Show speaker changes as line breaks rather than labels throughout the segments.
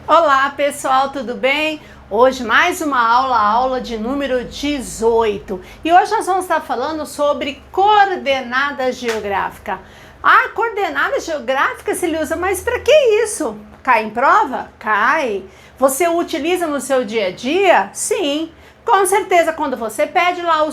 Olá pessoal, tudo bem? Hoje mais uma aula de número 18 e hoje nós vamos estar falando sobre coordenada geográfica. Ah, coordenada geográfica, Sileuza, mas para que isso? Cai em prova? Cai. Você utiliza no seu dia a dia? Sim, com certeza quando você pede lá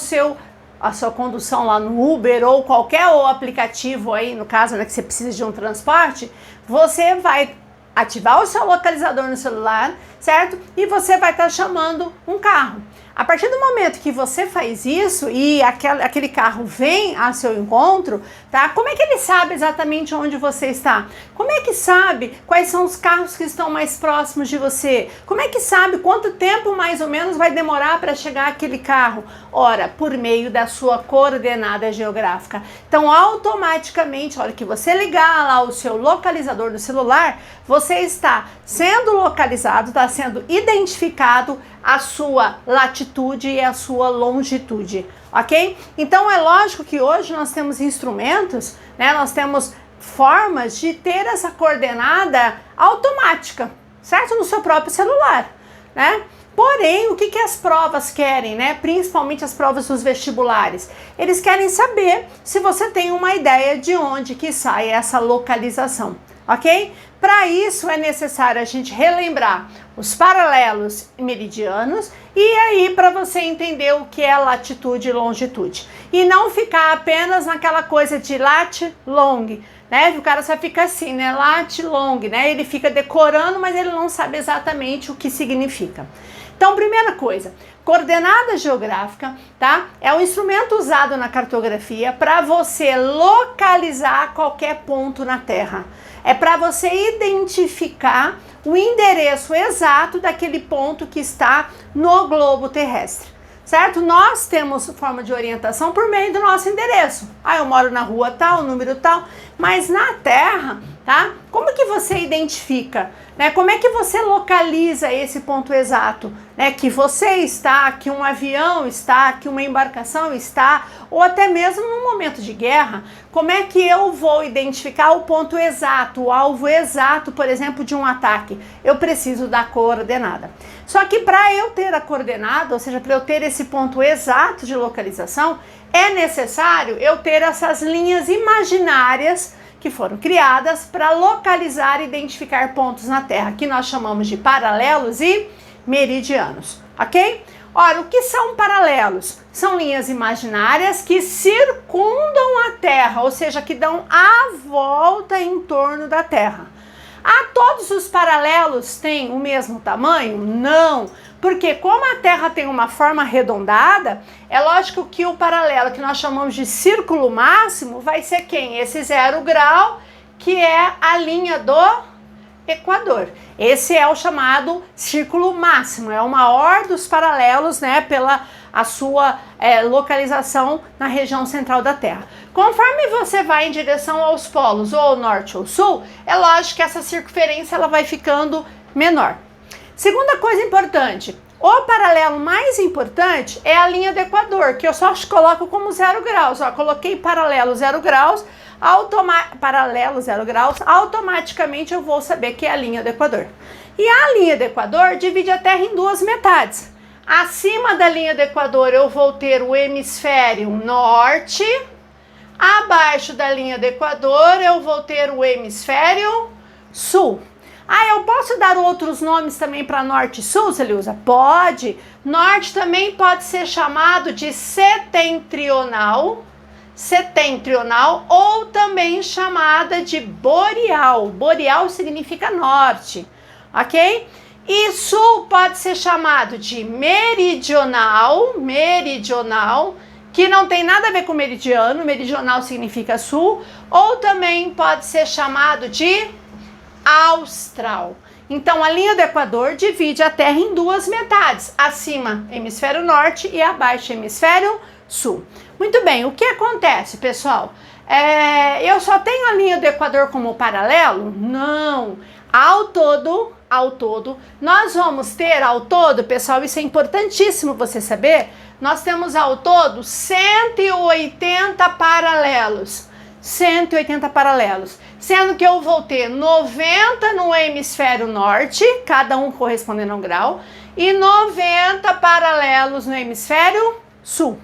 a sua condução lá no Uber ou qualquer aplicativo aí, no caso, né, que você precisa de um transporte, você vai ativar o seu localizador no celular, certo? E você vai estar chamando um carro. A partir do momento que você faz isso e aquele carro vem a seu encontro, tá? Como é que ele sabe exatamente onde você está? Como é que sabe quais são os carros que estão mais próximos de você? Como é que sabe quanto tempo mais ou menos vai demorar para chegar aquele carro? Ora, por meio da sua coordenada geográfica. Então, automaticamente, a hora que você ligar lá o seu localizador do celular, você está sendo localizado, está sendo identificado a sua latitude e a sua longitude, ok? Então é lógico que hoje nós temos instrumentos, né? Nós temos formas de ter essa coordenada automática, certo? No seu próprio celular, né? Porém, o que as provas querem, né? Principalmente as provas dos vestibulares. Eles querem saber se você tem uma ideia de onde que sai essa localização, ok? Para isso é necessário a gente relembrar os paralelos e meridianos e aí para você entender o que é latitude e longitude. E não ficar apenas naquela coisa de lat, long, né? O cara só fica assim, né? Lat, long, né? Ele fica decorando, mas ele não sabe exatamente o que significa. Então, primeira coisa, coordenada geográfica, tá? É um instrumento usado na cartografia para você localizar qualquer ponto na Terra. É para você identificar o endereço exato daquele ponto que está no globo terrestre, certo? Nós temos forma de orientação por meio do nosso endereço. Ah, eu moro na rua tal, número tal, mas na Terra, tá? Como que você identifica, né? Como é que você localiza esse ponto exato, né? Que você está, que um avião está, que uma embarcação está, ou até mesmo num momento de guerra, como é que eu vou identificar o ponto exato, o alvo exato, por exemplo, de um ataque? Eu preciso da coordenada. Só que para eu ter a coordenada, ou seja, para eu ter esse ponto exato de localização, é necessário eu ter essas linhas imaginárias que foram criadas para localizar e identificar pontos na Terra, que nós chamamos de paralelos e meridianos, ok? Ora, o que são paralelos? São linhas imaginárias que circundam a Terra, ou seja, que dão a volta em torno da Terra. Ah, todos os paralelos têm o mesmo tamanho? Não, porque como a Terra tem uma forma arredondada, é lógico que o paralelo que nós chamamos de círculo máximo vai ser quem? Esse 0 grau, que é a linha do Equador. Esse é o chamado círculo máximo, é o maior dos paralelos, né, pela a sua localização na região central da Terra. Conforme você vai em direção aos polos, ou norte ou sul, é lógico que essa circunferência ela vai ficando menor. Segunda coisa importante, o paralelo mais importante é a linha do Equador, que eu só coloco como 0 graus. Ó, coloquei paralelo 0 graus, paralelo 0 graus, automaticamente eu vou saber que é a linha do Equador. E a linha do Equador divide a Terra em duas metades. Acima da linha do Equador eu vou ter o hemisfério norte, abaixo da linha do Equador eu vou ter o hemisfério sul. Ah, eu posso dar outros nomes também para norte e sul, Sileuza? Pode. Norte também pode ser chamado de setentrional, ou também chamada de boreal. Boreal significa norte, ok? E sul pode ser chamado de meridional, que não tem nada a ver com meridiano, meridional significa sul, ou também pode ser chamado de austral. Então, a linha do Equador divide a Terra em duas metades, acima hemisfério norte e abaixo hemisfério sul. Muito bem, o que acontece, pessoal? Eu só tenho a linha do Equador como paralelo? Não. Ao todo, nós vamos ter ao todo, pessoal, isso é importantíssimo você saber, nós temos ao todo 180 paralelos. 180 paralelos. sendo que eu vou ter 90 no hemisfério norte, cada um correspondendo a um grau, e 90 paralelos no hemisfério sul,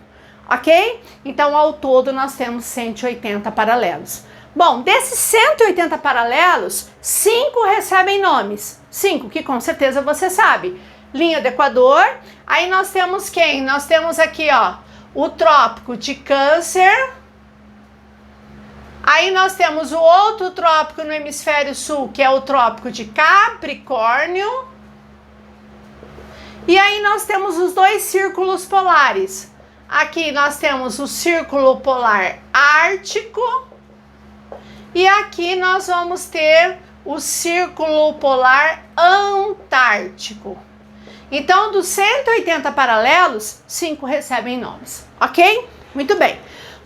ok? Então, ao todo, nós temos 180 paralelos. Bom, desses 180 paralelos, 5 recebem nomes. 5, que com certeza você sabe. Linha do Equador. Aí nós temos quem? Nós temos aqui, ó, o Trópico de Câncer. Aí nós temos o outro trópico no hemisfério sul, que é o Trópico de Capricórnio. E aí nós temos os dois círculos polares. Aqui nós temos o Círculo Polar Ártico. E aqui nós vamos ter o Círculo Polar Antártico. Então, dos 180 paralelos, 5 recebem nomes, ok? Muito bem.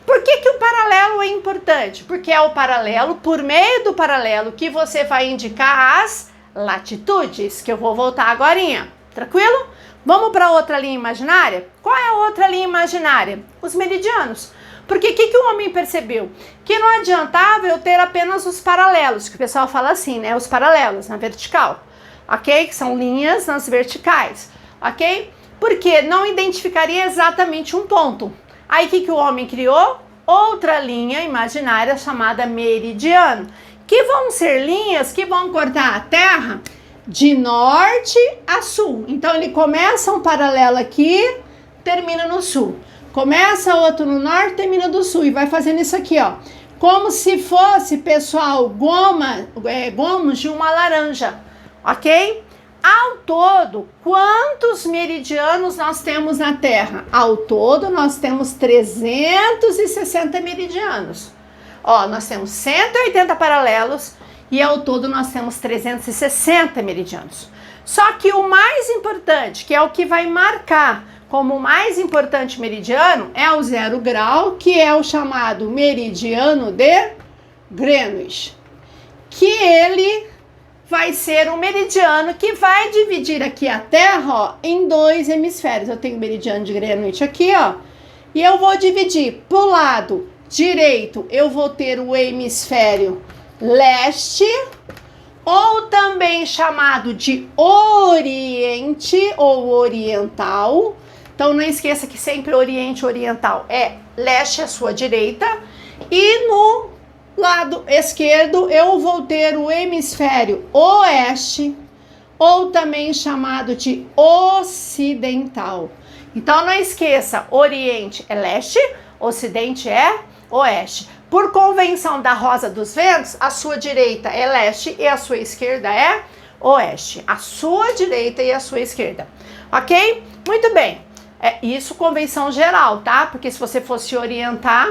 Por que o paralelo é importante? Porque é o paralelo, por meio do paralelo, que você vai indicar as latitudes, que eu vou voltar agorinha. Tranquilo? Vamos para outra linha imaginária? Qual é a outra linha imaginária? Os meridianos. Porque o que o homem percebeu? Que não adiantava eu ter apenas os paralelos, que o pessoal fala assim, né? Os paralelos na vertical, ok? Que são linhas nas verticais, ok? Porque não identificaria exatamente um ponto. Aí o que o homem criou? Outra linha imaginária chamada meridiano, que vão ser linhas que vão cortar a Terra de norte a sul. Então ele começa um paralelo aqui, termina no sul. Começa outro no norte, termina do sul. E vai fazendo isso aqui, ó. Como se fosse, pessoal, gomos de uma laranja, ok? Ao todo, quantos meridianos nós temos na Terra? Ao todo, nós temos 360 meridianos. Ó, nós temos 180 paralelos e ao todo nós temos 360 meridianos. Só que o mais importante, que é o que vai marcar como o mais importante meridiano, é o 0 grau, que é o chamado meridiano de Greenwich. Que ele vai ser um meridiano que vai dividir aqui a Terra, ó, em 2 hemisférios. Eu tenho o meridiano de Greenwich aqui, ó, e eu vou dividir pro lado direito, eu vou ter o hemisfério leste, ou também chamado de Oriente ou Oriental. Então não esqueça que sempre Oriente Oriental é leste à sua direita, e no lado esquerdo eu vou ter o hemisfério oeste, ou também chamado de ocidental. Então não esqueça, Oriente é leste, Ocidente é oeste. Por convenção da rosa dos ventos, a sua direita é leste e a sua esquerda é oeste. A sua direita e a sua esquerda. Ok? Muito bem. É isso, convenção geral, tá? Porque se você fosse orientar,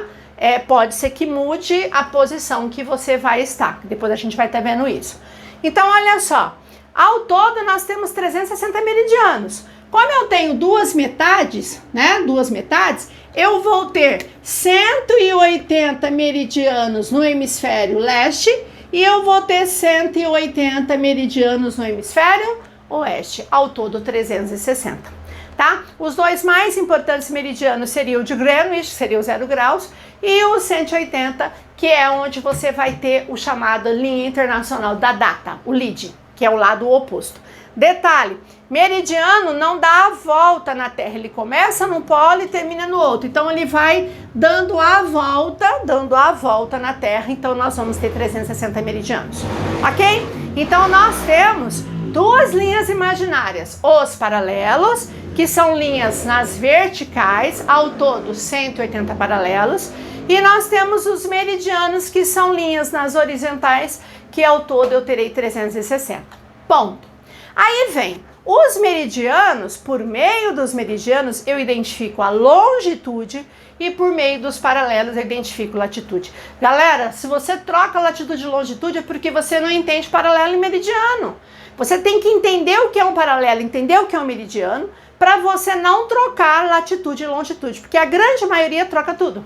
pode ser que mude a posição que você vai estar. Depois a gente vai estar vendo isso. Então, olha só. Ao todo, nós temos 360 meridianos. Como eu tenho duas metades, né? Duas metades, eu vou ter 180 meridianos no hemisfério leste e eu vou ter 180 meridianos no hemisfério oeste. Ao todo, 360. Tá? Os dois mais importantes meridianos seriam o de Greenwich, que seria o 0 graus, e o 180, que é onde você vai ter o chamado linha internacional da data, o LID, que é o lado oposto. Detalhe, meridiano não dá a volta na Terra, ele começa num polo e termina no outro, então ele vai dando a volta na Terra, então nós vamos ter 360 meridianos, ok? Então nós temos duas linhas imaginárias, os paralelos, que são linhas nas verticais, ao todo 180 paralelos, e nós temos os meridianos, que são linhas nas horizontais, que ao todo eu terei 360. Ponto. Aí vem os meridianos, por meio dos meridianos eu identifico a longitude e por meio dos paralelos eu identifico latitude. Galera, se você troca latitude e longitude é porque você não entende paralelo e meridiano. Você tem que entender o que é um paralelo, entender o que é um meridiano, para você não trocar latitude e longitude, porque a grande maioria troca tudo,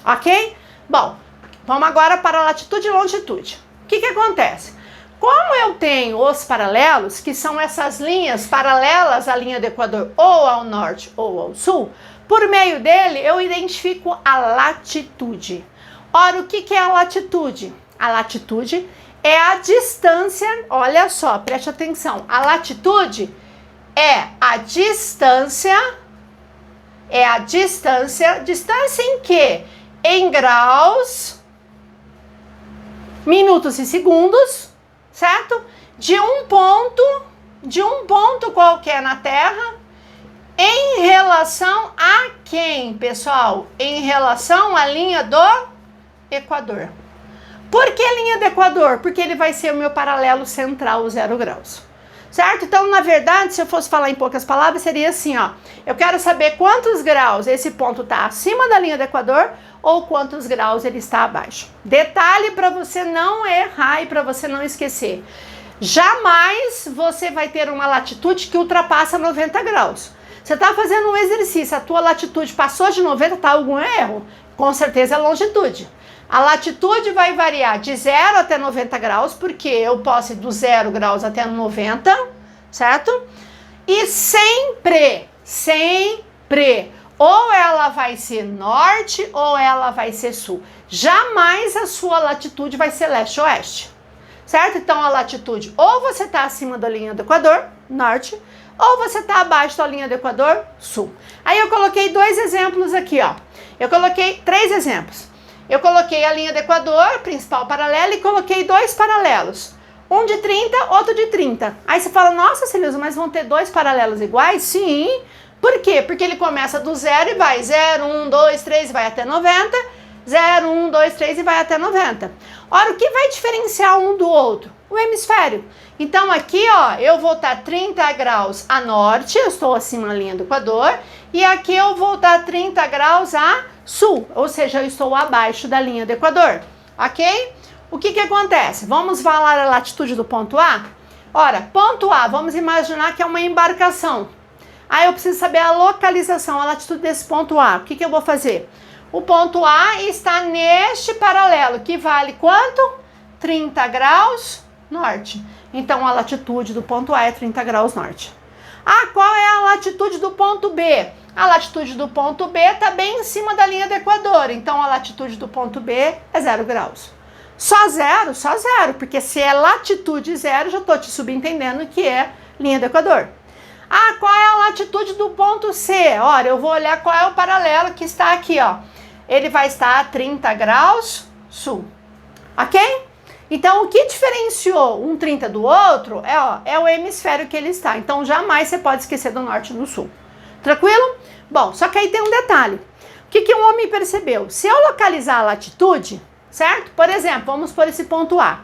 ok? Bom, vamos agora para latitude e longitude. O que acontece? Como eu tenho os paralelos, que são essas linhas paralelas à linha do Equador, ou ao norte ou ao sul, por meio dele eu identifico a latitude. Ora, o que é a latitude? A latitude é a distância, olha só, preste atenção. A latitude é a distância distância em quê? Em graus, minutos e segundos, certo? De um ponto qualquer na Terra, em relação a quem, pessoal? Em relação à linha do Equador. Por que linha do Equador? Porque ele vai ser o meu paralelo central, o 0 graus. Certo? Então, na verdade, se eu fosse falar em poucas palavras, seria assim, ó. Eu quero saber quantos graus esse ponto está acima da linha do Equador ou quantos graus ele está abaixo. Detalhe para você não errar e para você não esquecer. Jamais você vai ter uma latitude que ultrapassa 90 graus. Você está fazendo um exercício, a tua latitude passou de 90, tá algum erro? Com certeza é longitude. A latitude vai variar de 0 até 90 graus, porque eu posso ir do 0 graus até 90, certo? E sempre, ou ela vai ser norte ou ela vai ser sul. Jamais a sua latitude vai ser leste-oeste, certo? Então a latitude, ou você está acima da linha do Equador, norte, ou você está abaixo da linha do Equador, sul. Aí eu coloquei dois exemplos aqui, ó. Eu coloquei 3 exemplos. Eu coloquei a linha do Equador, principal paralela, e coloquei 2 paralelos. Um de 30, outro de 30. Aí você fala, nossa, Celilza, mas vão ter 2 paralelos iguais? Sim. Por quê? Porque ele começa do 0 e vai 0, 1, 2, 3 e vai até 90. 0, 1, 2, 3 e vai até 90. Ora, o que vai diferenciar um do outro? O hemisfério. Então aqui, ó, eu vou estar 30 graus a norte, eu estou acima da linha do Equador, e aqui eu vou estar 30 graus a sul, ou seja, eu estou abaixo da linha do Equador, ok? O que acontece? Vamos falar a latitude do ponto A? Ora, ponto A, vamos imaginar que é uma embarcação. Aí eu preciso saber a localização, a latitude desse ponto A. O que eu vou fazer? O ponto A está neste paralelo, que vale quanto? 30 graus norte. Então, a latitude do ponto A é 30 graus norte. Ah, qual é a latitude do ponto B? A latitude do ponto B está bem em cima da linha do Equador. Então, a latitude do ponto B é 0 graus. Só zero, porque se é latitude 0, já estou te subentendendo que é linha do Equador. Ah, qual é a latitude do ponto C? Olha, eu vou olhar qual é o paralelo que está aqui, ó. Ele vai estar a 30 graus sul. Ok? Então, o que diferenciou um 30 do outro é o hemisfério que ele está. Então, jamais você pode esquecer do norte e do sul. Tranquilo? Bom, só que aí tem um detalhe. O que o homem percebeu? Se eu localizar a latitude, certo? Por exemplo, vamos por esse ponto A.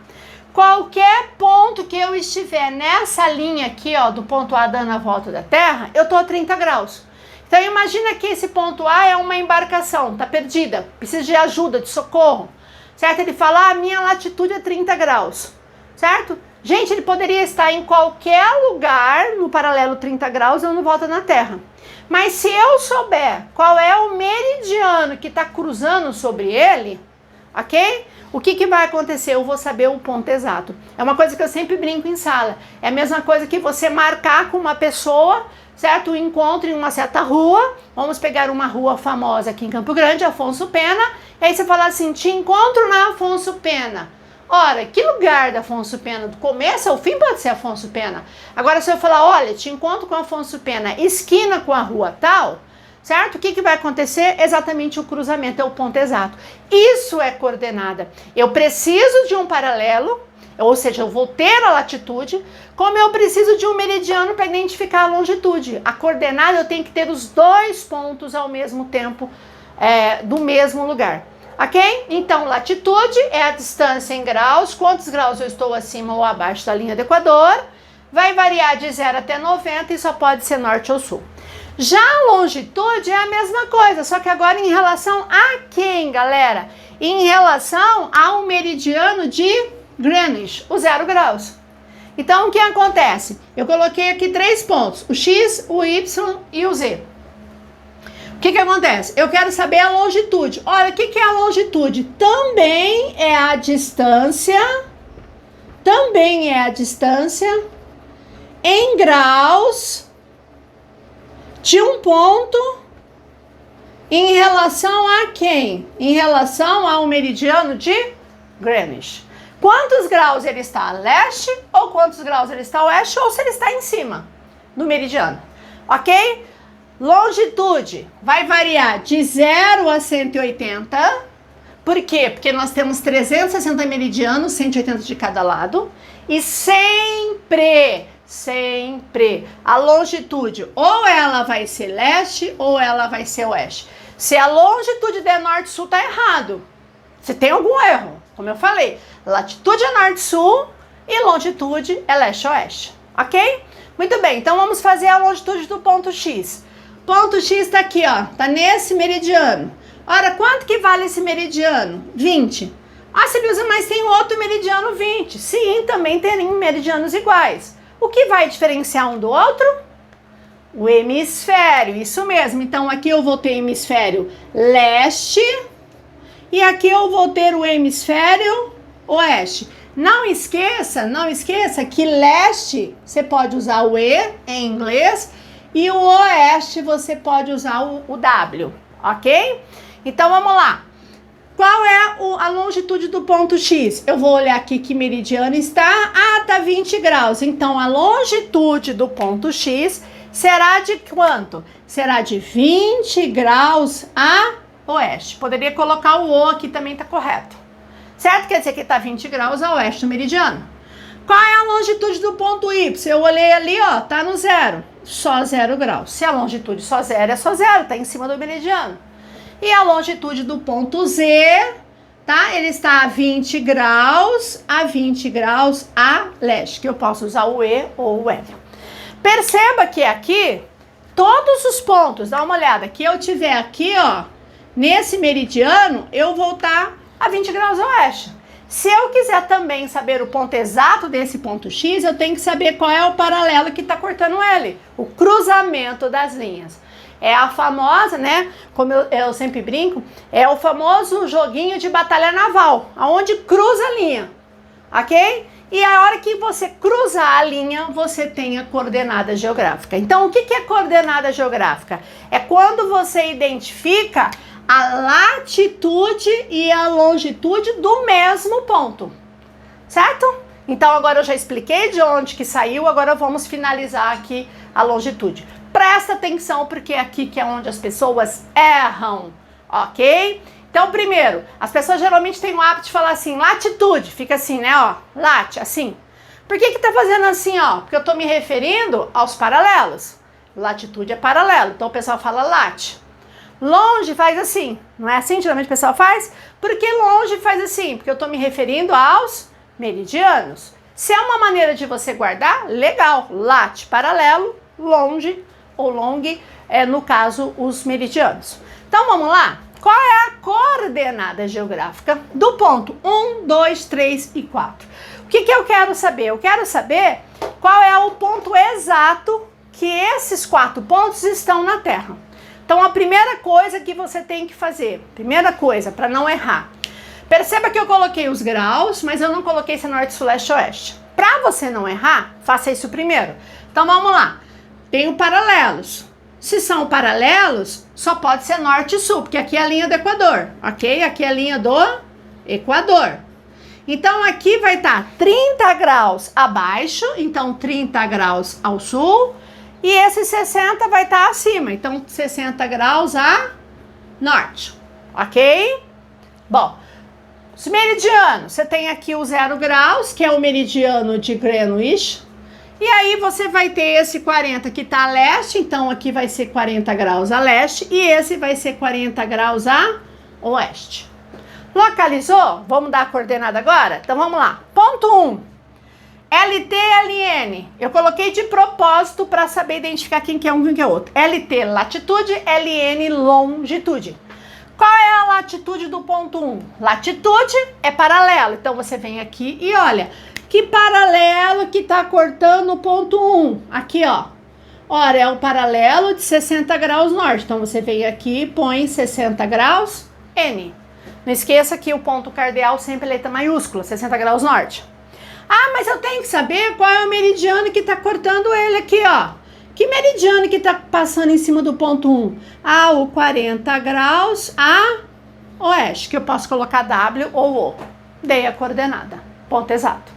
Qualquer ponto que eu estiver nessa linha aqui, ó, do ponto A dando a volta da Terra, eu tô a 30 graus. Então, imagina que esse ponto A é uma embarcação, tá perdida, precisa de ajuda, de socorro. Certo? Ele fala, minha latitude é 30 graus, certo? Gente, ele poderia estar em qualquer lugar no paralelo 30 graus dando volta na Terra. Mas se eu souber qual é o meridiano que está cruzando sobre ele, ok? O que vai acontecer? Eu vou saber o ponto exato. É uma coisa que eu sempre brinco em sala. É a mesma coisa que você marcar com uma pessoa, certo? Um encontro em uma certa rua. Vamos pegar uma rua famosa aqui em Campo Grande, Afonso Pena. E aí você fala assim, te encontro na Afonso Pena. Ora, que lugar da Afonso Pena? Do começo ao fim pode ser Afonso Pena. Agora se eu falar, olha, te encontro com Afonso Pena, esquina com a rua tal, certo? O que vai acontecer? Exatamente o cruzamento, é o ponto exato. Isso é coordenada. Eu preciso de um paralelo, ou seja, eu vou ter a latitude, como eu preciso de um meridiano para identificar a longitude. A coordenada eu tenho que ter os 2 pontos ao mesmo tempo, do mesmo lugar. Ok? Então, latitude é a distância em graus, quantos graus eu estou acima ou abaixo da linha do Equador, vai variar de 0 até 90 e só pode ser norte ou sul. Já a longitude é a mesma coisa, só que agora em relação a quem, galera? Em relação ao meridiano de Greenwich, o 0 graus. Então, o que acontece? Eu coloquei aqui 3 pontos, o X, o Y e o Z. O que acontece? Eu quero saber a longitude. Olha, o que é a longitude? Também é a distância em graus de um ponto em relação a quem? Em relação ao meridiano de Greenwich. Quantos graus ele está a leste, ou quantos graus ele está a oeste, ou se ele está em cima do meridiano, ok? Longitude vai variar de 0 a 180. Por quê? Porque nós temos 360 meridianos, 180 de cada lado. E sempre a longitude ou ela vai ser leste ou ela vai ser oeste. Se a longitude der norte-sul, tá errado. Se tem algum erro, como eu falei, latitude é norte-sul e longitude é leste-oeste, ok? Muito bem, então vamos fazer a longitude do ponto X. Ponto X está aqui, ó, tá nesse meridiano. Ora, quanto que vale esse meridiano? 20. Ah, Silvia, mas tem outro meridiano 20. Sim, também tem meridianos iguais. O que vai diferenciar um do outro? O hemisfério, isso mesmo. Então, aqui eu vou ter hemisfério leste e aqui eu vou ter o hemisfério oeste. Não esqueça que leste você pode usar o E em inglês e o oeste você pode usar o W, ok? Então, vamos lá. Qual é a longitude do ponto X? Eu vou olhar aqui que meridiano está. Ah, tá 20 graus. Então, a longitude do ponto X será de quanto? Será de 20 graus a oeste. Poderia colocar o O aqui também, tá correto. Certo? Quer dizer que tá 20 graus a oeste do meridiano. Qual é a longitude do ponto Y? Eu olhei ali, ó, tá no zero. Só 0 graus. Se a longitude só zero, é só zero, tá em cima do meridiano. E a longitude do ponto Z, tá? Ele está a 20 graus a leste, que eu posso usar o E ou o L. Perceba que aqui, todos os pontos, dá uma olhada, que eu tiver aqui, ó, nesse meridiano, eu vou estar a 20 graus a oeste. Se eu quiser também saber o ponto exato desse ponto X, eu tenho que saber qual é o paralelo que está cortando ele, o cruzamento das linhas. É a famosa, né, como eu sempre brinco, é o famoso joguinho de batalha naval, aonde cruza a linha, ok? E a hora que você cruzar a linha, você tem a coordenada geográfica. Então, o que é coordenada geográfica? É quando você identifica a latitude e a longitude do mesmo ponto, certo? Então, agora eu já expliquei de onde que saiu, agora vamos finalizar aqui a longitude. Presta atenção, porque é aqui que é onde as pessoas erram, ok? Então, primeiro, as pessoas geralmente têm o hábito de falar assim, latitude, fica assim, né, ó, late, assim. Por que tá fazendo assim, ó? Porque eu tô me referindo aos paralelos. Latitude é paralelo, então o pessoal fala late. Longe faz assim, não é assim geralmente o pessoal faz? Porque longe faz assim, porque eu tô me referindo aos meridianos. Se é uma maneira de você guardar, legal, late, paralelo, longe ou long, no caso, os meridianos. Então, vamos lá? Qual é a coordenada geográfica do ponto 1, 2, 3 e 4? O que eu quero saber? Eu quero saber qual é o ponto exato que esses 4 pontos estão na Terra. Então, a primeira coisa que você tem que fazer, primeira coisa, para não errar, perceba que eu coloquei os graus, mas eu não coloquei se é norte, sul, leste, oeste. Para você não errar, faça isso primeiro. Então, vamos lá. Tenho paralelos. Se são paralelos, só pode ser norte e sul, porque aqui é a linha do Equador, ok? Aqui é a linha do Equador. Então, aqui vai estar 30 graus abaixo, então 30 graus ao sul, e esse 60 vai estar acima, então 60 graus a norte, ok? Bom, os meridianos, você tem aqui o 0 graus, que é o meridiano de Greenwich. E aí você vai ter esse 40 que está a leste, então aqui vai ser 40 graus a leste e esse vai ser 40 graus a oeste. Localizou? Vamos dar a coordenada agora? Então vamos lá. Ponto 1. LT, LN. Eu coloquei de propósito para saber identificar quem que é um e quem que é outro. LT, latitude, LN, longitude. Qual é a latitude do ponto 1? Latitude é paralelo, então você vem aqui e olha... Que paralelo que tá cortando o ponto 1? Aqui, ó. Ora, é o paralelo de 60 graus norte. Então, você vem aqui e põe 60 graus N. Não esqueça que o ponto cardeal sempre é letra maiúscula, 60 graus norte. Ah, mas eu tenho que saber qual é o meridiano que tá cortando ele aqui, ó. Que meridiano que tá passando em cima do ponto 1? Ah, o 40 graus a oeste, que eu posso colocar W ou O. Dei a coordenada. ponto exato.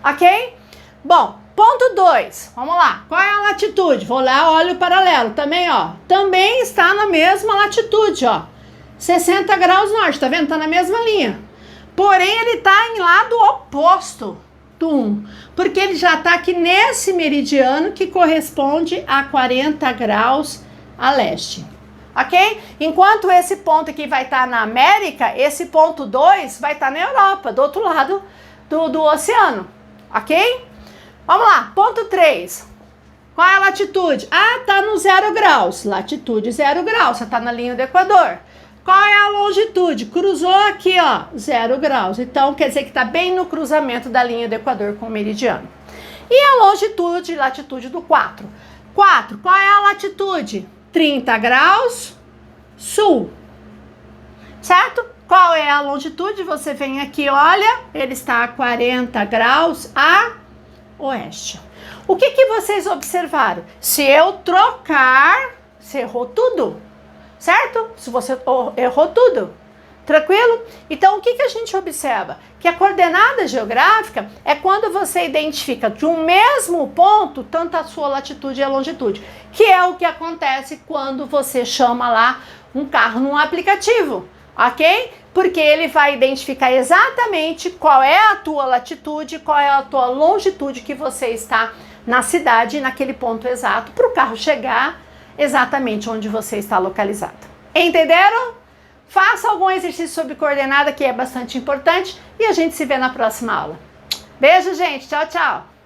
Ok? Bom, ponto 2, vamos lá. Qual é a latitude? Vou lá, olho o paralelo também, ó. Também está na mesma latitude, ó. 60 graus norte, tá vendo? Tá na mesma linha. Porém, ele tá em lado oposto do 1, porque ele já tá aqui nesse meridiano que corresponde a 40 graus a leste. Ok? Enquanto esse ponto aqui vai estar na América, esse ponto 2 vai estar na Europa, do outro lado do oceano. Ok? Vamos lá, ponto 3. Qual é a latitude? Ah, tá no 0 graus. Latitude 0 graus, você tá na linha do Equador. Qual é a longitude? Cruzou aqui, ó, 0 graus. Então, quer dizer que tá bem no cruzamento da linha do Equador com o meridiano. E a longitude e latitude do 4? 4, qual é a latitude? 30 graus sul. Certo? Qual é a longitude? Você vem aqui, olha, ele está a 40 graus a oeste. O que vocês observaram? Se eu trocar, você errou tudo, certo? Se você errou tudo, tranquilo? Então, o que a gente observa? Que a coordenada geográfica é quando você identifica de um mesmo ponto, tanto a sua latitude e a longitude, que é o que acontece quando você chama lá um carro num aplicativo, ok? Porque ele vai identificar exatamente qual é a tua latitude, qual é a tua longitude que você está na cidade, naquele ponto exato, para o carro chegar exatamente onde você está localizado. Entenderam? Faça algum exercício sobre coordenada, que é bastante importante, e a gente se vê na próxima aula. Beijo, gente. Tchau, tchau.